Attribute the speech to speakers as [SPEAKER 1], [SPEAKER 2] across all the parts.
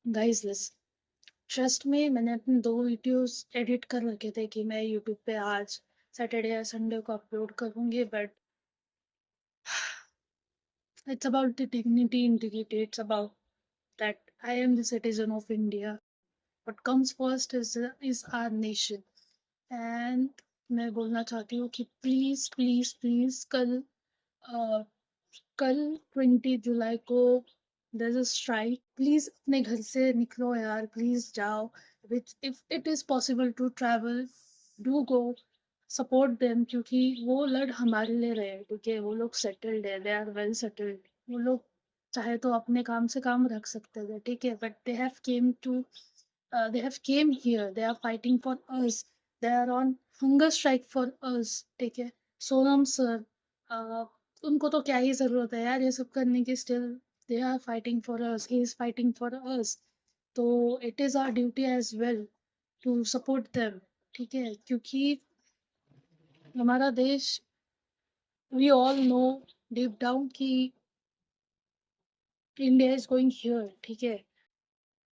[SPEAKER 1] Guys list trust में मैंने अपने 2 वीडियोस एडिट कर रखे थे कि मैं यूट्यूब पे आज सैटरडे या संडे को अपलोड करूँगी, but it's about the dignity, integrity, it's about that I am the citizen of India. What comes first is our nation. And मैं बोलना चाहती हूँ कि प्लीज़ प्लीज़ प्लीज़ अ, कल 20 जुलाई को there's a strike. प्लीज अपने घर से निकलो यार, प्लीज जाओ. If it is possible to travel, do go, support them, क्योंकि वो लड़ हमारे लिए रहे हैं. ठीक है, वो लोग सेटल्ड है, दे आर वेल सेटल्ड. वो लोग चाहे तो अपने काम से काम रख सकते थे, ठीक है, but they have came here, they are fighting for us, they are on hunger strike for us. ठीक है, सोनम सर, उनको तो क्या ही जरूरत है यार ये सब करने की. Still they are fighting for us, he is fighting for us. तो it is our duty as well to support them. ठीक है, क्योंकि हमारा देश, we all know deep down कि इंडिया इज गोइंग हियर. ठीक है,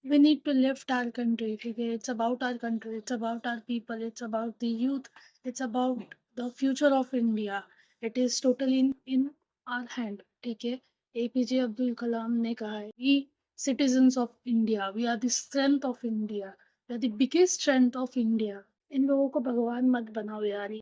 [SPEAKER 1] we need to lift our country. ठीक है, it's about our country, it's about our people, it's about the youth, it's about the future of India. It is totally in our hand. ठीक है, APJ Abdul Kalam ने कहा है, we citizens of India, we are the strength of India, we are the biggest strength of India. इन लोगों को भगवान मत बनाओ यार.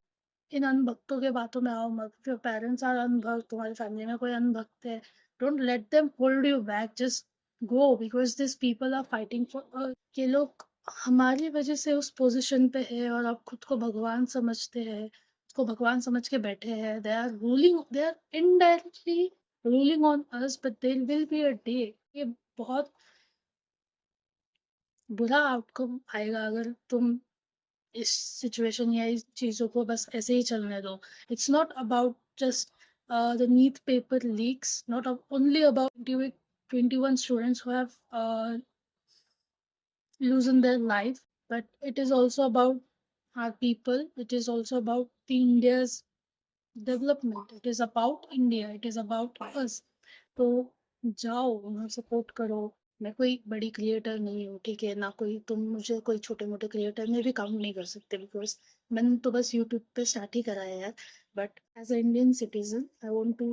[SPEAKER 1] इन अनभक्तों के बातों में आओ मत. जो पेरेंट्स आर अनभक्त, तुम्हारी फैमिली में कोई अनभक्त है, don't let them hold you back. Just go, because this people are fighting for. ये लोग हमारी वजह से उस पोजीशन पे है और अब खुद को भगवान समझते हैं, उसको भगवान समझ के बैठे हैं. They are ruling, they are indirectly ruling on us, but there will be a day, ये बहुत बुरा आउटकम आएगा अगर तुम इस सिचुएशन या इस चीज़ों को बस ऐसे ही चलने दो. It's not about just the NEET paper leaks, not only about 21 students who have loosened their life, but it is also about our people. It is also about the India's development. It is about India. It is about us. तो जाओ, उन्हें support करो. मैं कोई बड़ी creator नहीं हूँ, ठीक है, ना कोई तुम मुझे कोई छोटे मोटे क्रिएटर में भी काउंट नहीं कर सकते, बिकॉज मैंने तो बस यूट्यूब पे स्टार्ट ही करा है यार. But as a Indian citizen I want to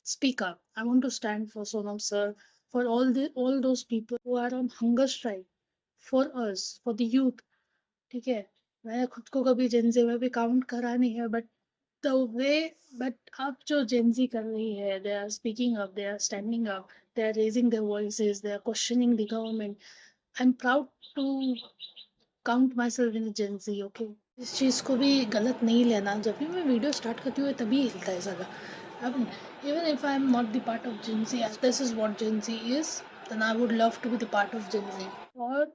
[SPEAKER 1] speak up. I want to stand for Sonam sir, for all those people who are on hunger strike, for us, for the youth. ठीक है, मैंने खुद को कभी Gen Z में भी count करा नहीं है, बट द वे, बट अब जो जेंजी कर रही है, they are speaking up, they are standing up, they are raising their voices, they are questioning the government. I am proud to count myself in Gen Z. Okay, इस चीज़ को भी गलत नहीं लेना. जब भी मैं वीडियो स्टार्ट करती हूँ तभी हिलता है सारा. अब even if I'm not the part of Gen Z, as this is what Gen Z is, then I would love to be the part of Gen Z. और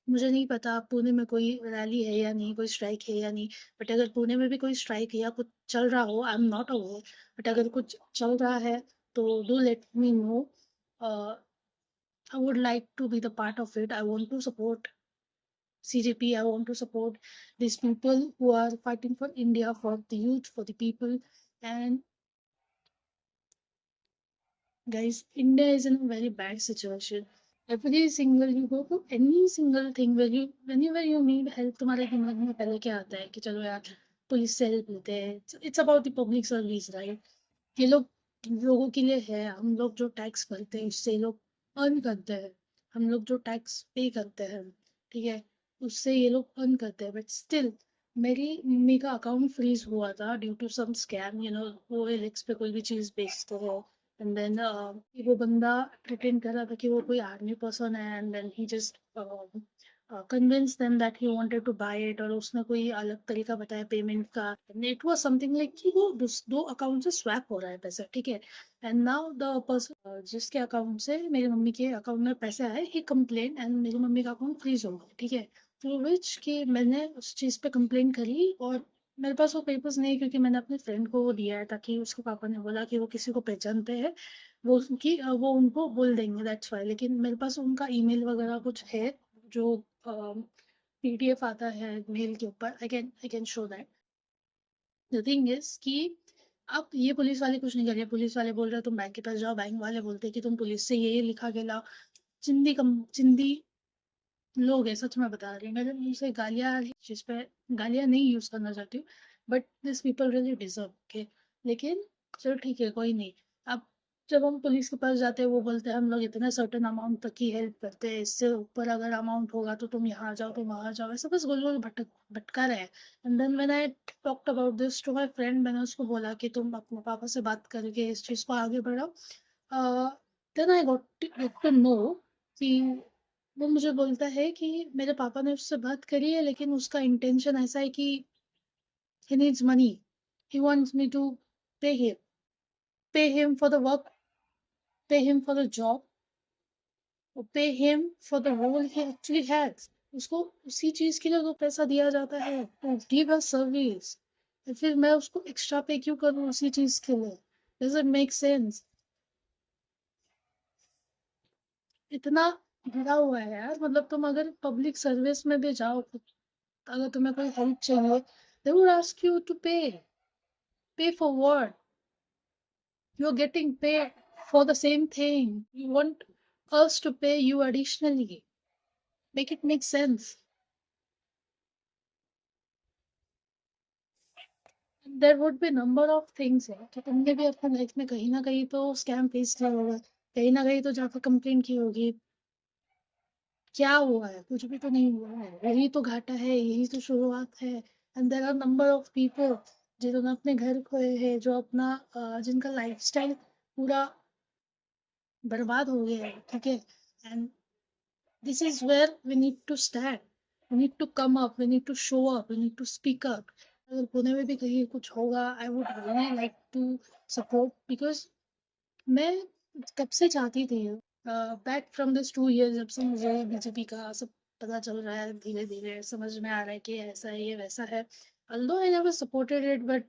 [SPEAKER 1] मुझे नहीं पता पुणे में कोई रैली है या नहीं, कोई स्ट्राइक है या नहीं, बट अगर पुणे में भी कोई स्ट्राइक या कुछ चल रहा हो, I am not aware, but अगर कुछ चल रहा है तो do let me know. I would like to be the part of it. I want to support CJP. I want to support these people who are fighting for India, for the youth, for the people. And guys, India is in a very bad situation. Every single, you go to any single thing where you, whenever you need help, तुम्हारे दिमाग में पहले क्या आता है कि चलो यार पुलिस से हेल्प लेते हैं. It's about the public service, right. ये लोग लोगों के लिए है. हम लोग जो टैक्स भरते हैं उससे ये लोग अर्न करते हैं. हम लोग जो टैक्स पे करते हैं, ठीक है, उससे ये लोग अर्न करते हैं. बट स्टिल मेरी मम्मी का अकाउंट फ्रीज हुआ था ड्यू टू सम स्कैम. वो एलेक्स पे कोई भी चीज़ बेचते हैं, एंड देन वो बंदा प्रिटेंड कर रहा था कि वो कोई आर्मी पर्सन है, and then he just convince them that he wanted to buy it. और उसने कोई अलग तरीका बताया पेमेंट का. इट वाज समथिंग लाइक कि वो दो अकाउंट से स्वैप हो रहा है पैसा, ठीक है. एंड नाउ द पर्सन जिसके अकाउंट से मेरी मम्मी के अकाउंट में पैसे आए, ही कंप्लेन, एंड मेरी मम्मी का अकाउंट फ्रीज हो गया, ठीक है. तो विच कि मैंने उस चीज़ पे कंप्लेन करी, और मेरे पास वो पेपर्स नहीं, क्योंकि मैंने अपने फ्रेंड को वो दिया है, ताकि उसके पापा ने बोला कि वो किसी को पहचानते हैं, वो उनको बोल देंगे, दैट्स वाई. लेकिन मेरे पास उनका ईमेल वगैरह कुछ है, जो पीडीएफ आता है मेल के ऊपर. I can show that. The thing is कि अब ये पुलिस वाले कुछ नहीं कर रहे. पुलिस वाले बोल रहे हैं तुम बैंक के पास जाओ, बैंक वाले बोलते हैं कि तुम पुलिस से ये लिखा के लाओ. चिंदी लोग हैं, सच में बता रही हूँ। मेरे मुँह से गालियाँ जिस पे गालियाँ नहीं यूज़ करना चाहती हूँ, but this people really deserve okay. लेकिन चलो ठीक है, कोई नहीं। अब जब हम पुलिस के पास जाते हैं, वो बोलते हैं हम लोग इतने सर्टेन अमाउंट तक ही हेल्प करते हैं, इससे ऊपर अगर अमाउंट होगा तो तुम यहाँ जाओ, तुम वहाँ जाओ, ऐसा बस गोल-गोल भटका रहे हैं। And then when I talked about this to my friend, मैंने उसको बोला कि तुम अपने पापा से बात करके इस चीज़ को आगे बढ़ाओ। Then I got to know कि वो मुझे बोलता है कि मेरे पापा ने उससे बात करी है, लेकिन उसका इंटेंशन ऐसा है कि he needs money. He wants me to pay him, pay him for the work, pay him for the job, or pay him for the role he actually has. उसको उसी चीज के लिए तो पैसा दिया जाता है, to give a service. और फिर मैं उसको एक्स्ट्रा पे क्यों करूँ उसी चीज के लिए? Does it make sense? इतना गिरा हुआ है यार। मतलब तुम अगर पब्लिक सर्विस में भी जाओ, अगर तुम्हें कोई हेल्प चाहिए, they would ask you to pay. Pay for what? You're getting paid for the same thing. You want us to pay you additionally. Make it make sense. There would be number of things है कि तुमने भी अपने life में कहीं ना कहीं तो स्कैम फेस किया होगा, कहीं ना कहीं तो जाकर कंप्लेंट की होगी। क्या हुआ है? कुछ भी तो नहीं हुआ है। यही तो घाटा है, यही तो शुरुआत है। And there are number of people जिन्होंने अपने घर खोए हैं, जो अपना जिनका लाइफस्टाइल पूरा बर्बाद हो गया है, ठीक है। And this is where we need to stand. We need to come up. We need to show up. We need to speak up. अगर पुणे में भी कहीं कुछ होगा, I would really like to support because मैं कब से चाहती थी, बैक फ्रॉम दिस 2 years, जब से मुझे बीजेपी का सब पता चल रहा है, धीरे धीरे समझ में आ रहा है कि ऐसा है, ये वैसा है। although I never supported it, but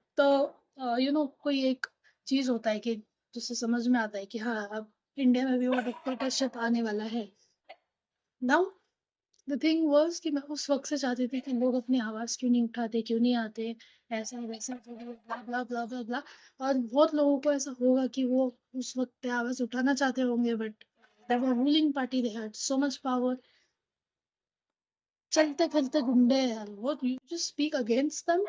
[SPEAKER 1] you know, कोई एक चीज होता है कि जिससे समझ में आता है कि हाँ, अब इंडिया में भी वो डिक्टेटरशिप आने वाला है। नाउ द थिंग वाज़ कि मैं उस वक़्त से चाहती थी कि लोग अपनी आवाज़ क्यों नहीं उठाते, क्यों नहीं आते, ऐसा वैसा ब्ला ब्ला ब्ला ब्ला ब्ला। और बहुत लोगों को ऐसा होगा कि वो उस वक़्त पे आवाज़ उठाना चाहते होंगे, but they were ruling party, they had so much power. चलते फिरते गुंडे यार, what you just speak against them,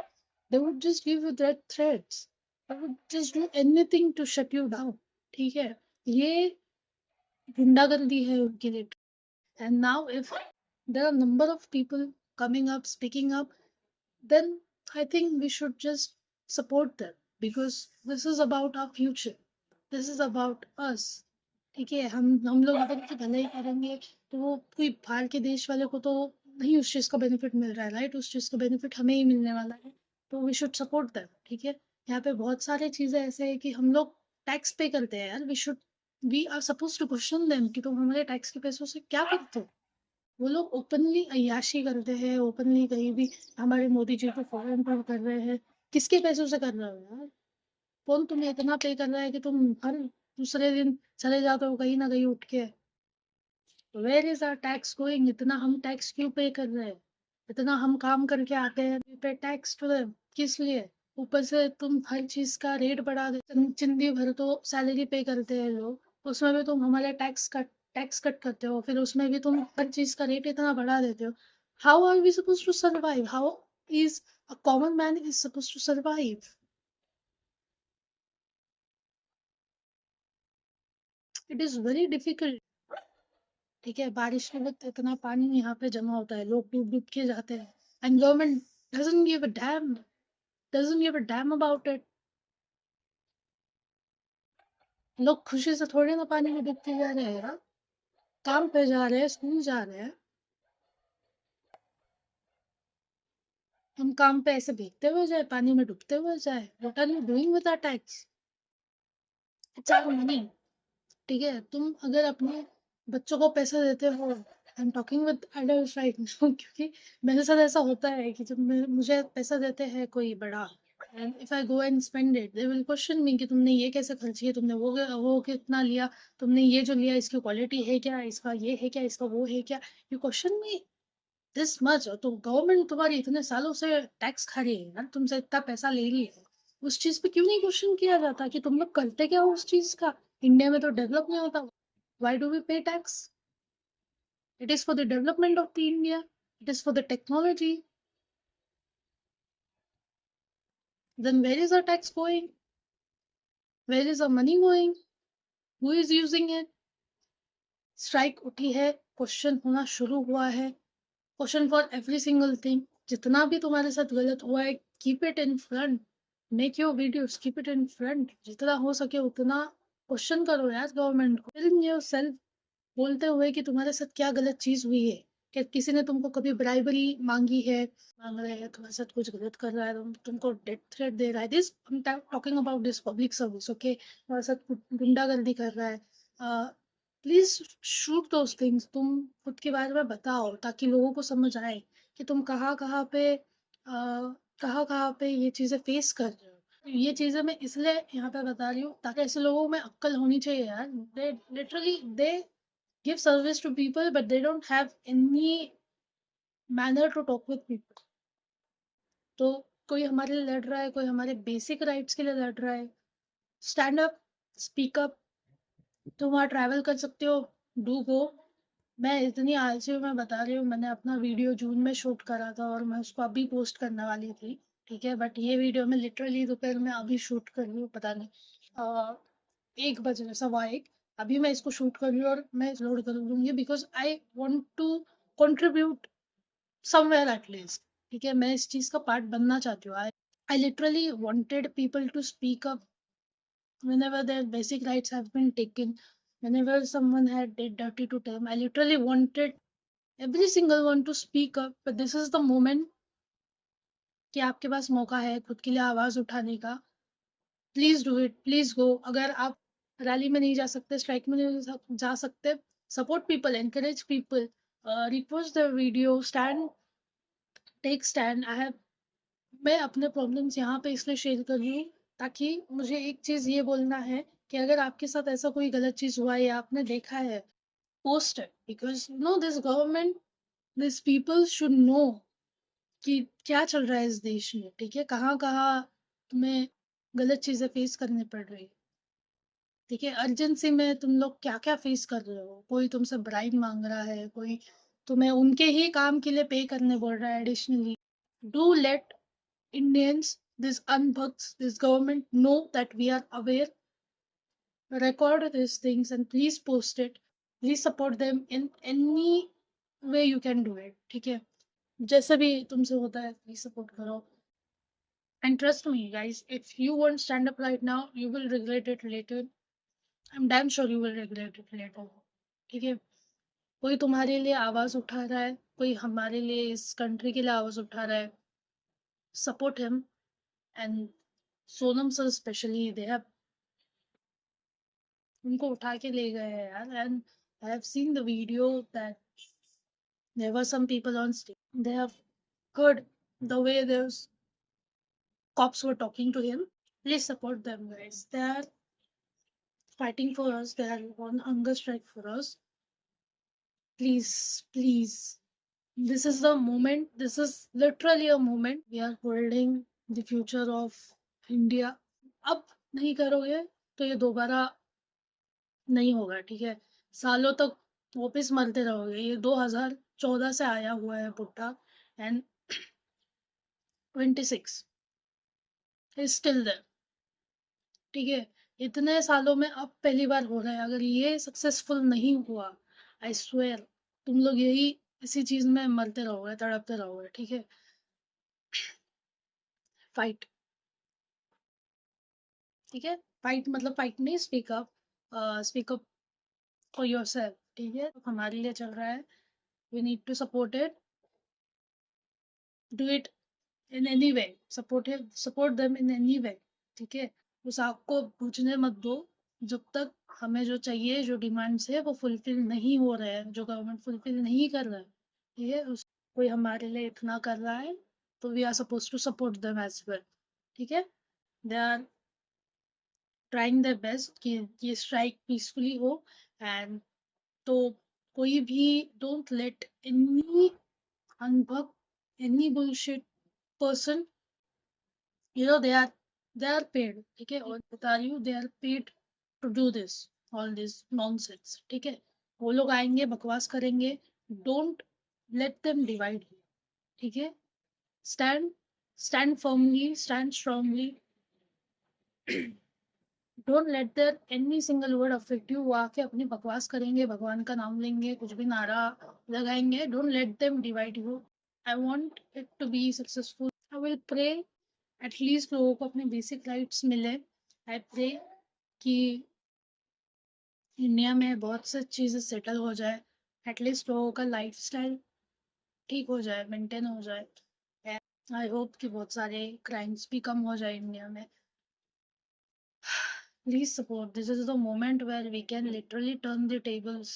[SPEAKER 1] they would just give you death threats, they would just do anything to shut you down, ठीक है? ये गुंडागर्दी है उनके लिए। And now, if there are a number of people coming up, speaking up, then I think we should just support them because this is about our future. This is about us. ठीक है, हम लोग अगर उनकी भलाई करेंगे तो वो कोई बाहर के देश वाले को तो नहीं उस चीज़ का बेनिफिट मिल रहा है, राइट? उस चीज़ का बेनिफिट हमें ही मिलने वाला है। तो वी शुड सपोर्ट दैम, ठीक है। यहाँ पे बहुत सारी चीज़ें ऐसे हैं कि हम लोग टैक्स पे करते हैं यार। We are suppose to question them कि तुम हमारे टैक्स के पैसों से क्या करते हो। वो लोग ओपनली अय्याशी करते हैं, ओपनली कहीं भी हमारे मोदी जी को फॉरेन पर कर रहे हैं। किसके पैसों से कर रहे हो यार? कौन तुम्हें इतना पे कर रहा है कि तुम हर दूसरे दिन चले जाते हो कहीं ना कहीं उठ के? Where is our tax going? इतना हम टैक्स क्यों पे कर रहे हैं? इतना हम काम करके आते हैं, वी पे टैक्स टू देम, किस लिए? ऊपर से तुम हर चीज का रेट बढ़ा दे। चिंदी भर तो सैलरी पे करते हैं लोग, उसमें भी तुम हमारे टैक्स कट करते हो, फिर उसमें भी तुम हर चीज का रेट इतना बढ़ा देते हो। How are we suppose to survive? How is a common man is suppose to survive? It is very difficult. ठीक है, बारिश के वक्त इतना पानी यहाँ पे जमा होता है, लोग डूब डूब के जाते हैं, and government doesn't give a damn, doesn't give a damn about it। लोग खुशी से थोड़ी ना पानी में डूबते जा रहे हैं यार। काम पे जा रहे हैं, स्कूल जा रहे हैं। हम काम पे ऐसे भीगते हुए जाए, पानी में डूबते हुए जाए? What are you doing with our tax? It's our money. ठीक है, तुम अगर अपने बच्चों को पैसे देते हो, I am talking with adult right now क्योंकि मेरे साथ ऐसा होता है कि जब मुझे पैसा देते हैं कोई बड़ा, and if I go and spend it, they will question me कि तुमने ये कैसे खर्च किया, तुमने वो कितना लिया, तुमने ये जो लिया इसकी क्वालिटी है क्या, इसका ये है क्या, इसका वो है क्या? You question me this much. तो गवर्नमेंट तुम्हारी इतने सालों से टैक्स खा रही है यार, तुमसे इतना पैसा ले रही है, उस चीज पे क्यों नहीं क्वेश्चन किया जाता कि तुम लोग करते क्या हो उस चीज का? इंडिया में तो डेवलप नहीं होता, व्हाई डू वी पे tax? It is for the development of the India. It is for the technology. Then where is our tax going? Where is our money going? Who is using it? Strike उठी है, question होना शुरू हुआ है, question for every single thing. जितना भी तुम्हारे साथ गलत हुआ है, keep it in front, make your videos, keep it in front, जितना हो सके उतना क्वेश्चन करो यार गवर्नमेंट को। फिल्म योर सेल्फ, बोलते हुए कि तुम्हारे साथ क्या गलत चीज हुई है, कि किसी ने तुमको कभी ब्राइबरी मांगी है, मांग रहे हैं तुम्हारे साथ कुछ गलत कर रहा है, तुमको डेथ थ्रेट दे रहा है, this talking about this public service, okay, तुम्हारे साथ गुंडागर्दी कर रहा है, प्लीज शूट दोस थिंग्स। तुम खुद के बारे में बताओ ताकि लोगों को समझ आए कि तुम कहाँ कहाँ पे ये चीजें फेस कर रहे हो। ये चीजें मैं इसलिए यहाँ पे बता रही हूँ ताकि ऐसे लोगों में अक्ल होनी चाहिए यार। They literally they give service to people but they don't have any manner to talk with people। तो कोई हमारे लिए लड़ रहा है, कोई हमारे बेसिक राइट्स के लिए लड़ रहा है, स्टैंड अप, स्पीक अप। तुम वहाँ ट्रैवल कर सकते हो, डू गो। मैं इतनी आलसी हूँ, मैं बता रही हूँ, मैंने अपना वीडियो जून में शूट करा था और मैं उसको अभी पोस्ट करने वाली थी, ठीक है, बट ये वीडियो मैं लिटरली दोपहर में अभी शूट कर रही हूँ, पता नहीं 1 बजे, 1:15। अभी मैं इसको शूट कर रही हूँ और मैं लोड कर दूंगी because I want to contribute somewhere at least, ठीक है, मैं इस चीज का पार्ट बनना चाहती हूँ। I literally wanted people to speak up whenever their basic rights have been taken, whenever someone had did dirty to them, I literally wanted every single one to speak up, but this is the moment कि आपके पास मौका है खुद के लिए आवाज उठाने का। Please do it, please go. अगर आप रैली में नहीं जा सकते, स्ट्राइक में नहीं जा सकते, support people, encourage people, repost the video, stand, take stand. I have, मैं अपने प्रॉब्लम्स यहाँ पे इसलिए शेयर कर रही हूँ ताकि मुझे एक चीज ये बोलना है कि अगर आपके साथ ऐसा कोई गलत चीज हुआ है या आपने देखा है, post it, because you know this government, this people should know कि क्या चल रहा है इस देश में, ठीक है, कहाँ कहाँ तुम्हें गलत चीजें फेस करनी पड़ रही है, ठीक है, अर्जेंसी में तुम लोग क्या क्या फेस कर रहे हो। कोई तुमसे ब्राइब मांग रहा है, कोई तुम्हें उनके ही काम के लिए पे करने बोल रहा है additionally. Do let Indians, these unbugs, this government know that we are aware. Record these things and please post it. Please support them in any way you can do it. ठीक है, जैसे भी तुमसे होता है please support करो। And trust me, guys, if you won't stand up right now, you will regret it later. I'm damn sure you will regret it later. ठीक है, कोई तुम्हारे लिए आवाज उठा रहा है, कोई हमारे लिए इस कंट्री के लिए आवाज उठा रहा है। Support him and Sonam sir especially. They have उनको उठा के ले गए हैं यार। And I have seen the video that there were some people on stage, they have heard the way those cops were talking to him। Please support them, guys, they are fighting for us, they are on hunger strike for us। Please, please, this is the moment, this is literally a moment we are holding the future of India। अब नहीं करोगे तो ये दोबारा नहीं होगा, ठीक है, सालों तक वापिस मरते रहोगे। ये 2014 से आया हुआ है पुट्टा एंड 26 इज स्टिल देयर, ठीक है, इतने सालों में अब पहली बार हो रहा है। अगर ये सक्सेसफुल नहीं हुआ, आई स्वेयर तुम लोग यही इसी चीज में मरते रहोगे, तड़पते रहोगे, ठीक है। फाइट, ठीक है, फाइट मतलब फाइट नहीं, speak up, speak up for yourself, ठीक है, हमारे लिए चल रहा है, we need to support it, do it in any way, support them in any way, ठीक है। उस आग को बुझने मत दो जब तक हमें जो चाहिए, जो डिमांड्स है वो फुलफिल नहीं हो रहे हैं, जो गवर्नमेंट फुलफिल नहीं कर रहा है, ठीक है, उस कोई हमारे लिए इतना कर रहा है तो we are suppose to support them as well, ठीक है। They are trying their best कि ये स्ट्राइक पीसफुली हो। एंड तो कोई भी don't let any unbug, any bullshit person, you know, they are paid, ठीक है, और बता रही हूँ they are paid to do this, all this nonsense, ठीक है। वो लोग आएंगे, बकवास करेंगे, Don't let them divide you. ठीक है? Stand firmly, stand strongly. Don't let there any single word affect you. वो आके अपनी बकवास करेंगे, भगवान का नाम लेंगे, कुछ भी नारा लगाएंगे। Don't let them divide you. I want it to be successful. I will pray at least लोगों को अपने बेसिक राइट्स मिले। आई प्रे कि इंडिया में बहुत से चीज़ें सेटल हो जाए, एटलीस्ट लोगों का लाइफ स्टाइल ठीक हो जाए, मेंटेन हो जाए। आई होप कि बहुत सारे क्राइम्स भी कम हो जाए इंडिया में। Please support. This is the moment where we can literally turn the tables,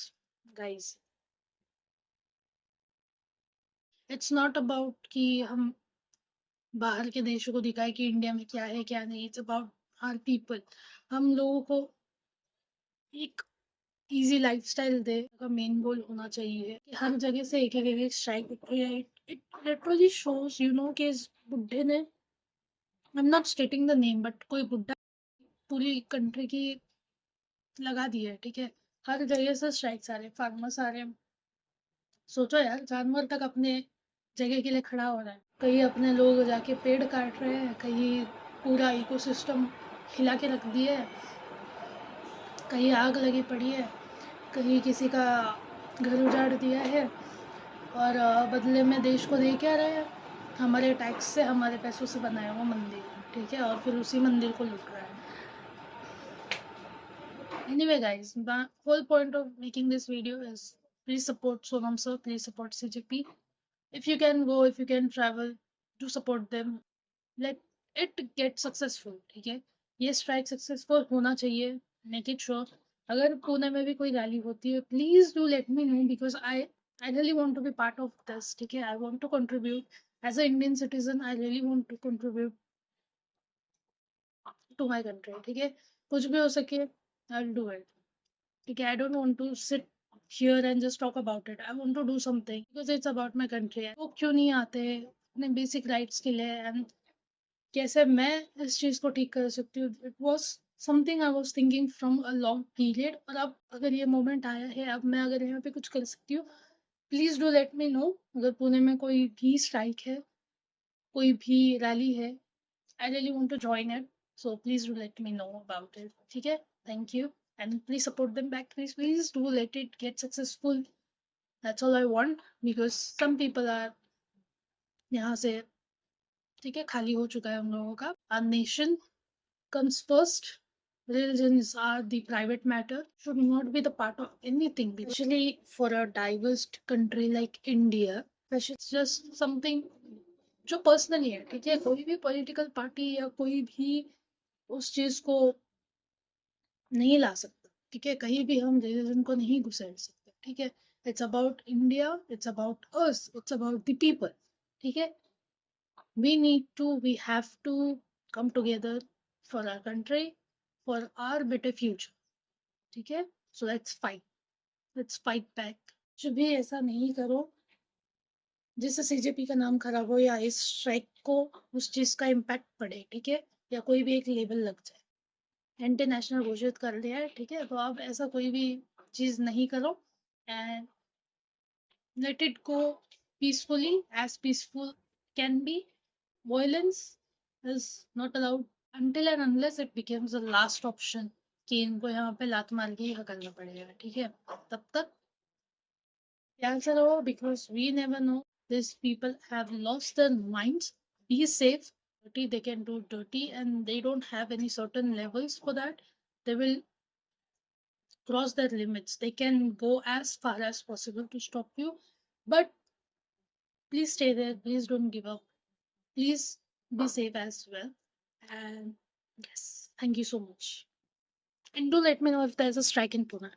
[SPEAKER 1] guys. It's not about कि हम बाहर के देशों को दिखाए कि इंडिया में क्या है क्या नहीं। It's about our people. हम लोगों को एक इजी लाइफस्टाइल दे का मेन गोल होना चाहिए कि हर जगह से एक स्ट्राइक उठ रही है। It literally shows you know कि इस बुड्ढे ने, आई am not stating the name, but कोई बुड्ढा पूरी कंट्री की लगा दी है। ठीक है? हर जगह से स्ट्राइक्स आ रहे, फार्मर्स आ रहे हैं। सोचो यार, जानवर तक अपने जगह के लिए खड़ा हो रहा है। कहीं अपने लोग जाके पेड़ काट रहे हैं, कहीं पूरा इकोसिस्टम हिला के रख दिए है, कहीं आग लगी पड़ी है, कहीं किसी का घर उजाड़ दिया है, और बदले में देश को दे क्या रहे हैं? हमारे टैक्स से, हमारे पैसों से बनाया हुआ मंदिर। ठीक है? और फिर उसी मंदिर को लूट रहा है। Anyway, guys, the whole point of making this video is please support Sonam sir, please support CGP. If you can go, if you can travel, do support them. Let it get successful. ठीक है? ये strike successful होना चाहिए. Make it sure. अगर पुणे में भी कोई rally होती है, please do let me know because I really want to be part of this. ठीक है? I want to contribute as an Indian citizen. I really want to contribute to my country. ठीक है? कुछ भी हो सके, I'll do it. ठीक है? I don't want to sit here and just talk about it. I want to do something because it's about my country. लोग क्यों नहीं आते अपने बेसिक राइट्स के लिए, एंड कैसे मैं इस चीज़ को ठीक कर सकती हूँ। It was something I was thinking from a long period, और अब अगर ये मोमेंट आया है, अब मैं अगर यहाँ पे कुछ कर सकती हूँ, please do let me no. अगर पुणे में कोई भी स्ट्राइक है, कोई भी रैली है, I really want to join it, so please do let me know about it. ठीक है? Thank you, and please support them back. Please do let it get successful. That's all I want because some people are यहाँ से, ठीक है, खाली हो चुका है हम लोगों का। Our nation comes first. Religions are the private matter, should not be the part of anything, especially for a diverse country like India. It's just something जो पर्सनली है। ठीक है? कोई भी पॉलिटिकल पार्टी या कोई भी उस चीज को नहीं ला सकता। ठीक है? कहीं भी हम रिलीजन को नहीं घुसेड़ सकते। ठीक है? It's about India, it's about us, it's about the people. ठीक है? we have to come together for our country, for our better future. ठीक है? So let's fight back. कुछ भी ऐसा नहीं करो जिससे सीजेपी का नाम खराब हो या इस स्ट्राइक को उस चीज का इम्पैक्ट पड़े। ठीक है? या कोई भी एक लेबल लग जाए। इंटरनेशनल घोषित कर लिया है। ठीक है? तो आप ऐसा कोई भी चीज नहीं करो, and let it go peacefully, as peaceful can be. Violence is not allowed until and unless it becomes the last option कि इनको यहाँ पे लात मार के ही हकलना पड़ेगा। ठीक है? तब तक प्यार से रहो because we never know. These people have lost their minds. Be safe. Dirty, they can do dirty and they don't have any certain levels for that. They will cross their limits. They can go as far as possible to stop you, but please stay there. Please don't give up. Please be safe as well. And yes, thank you so much. And do let me know if there's a strike in Pune.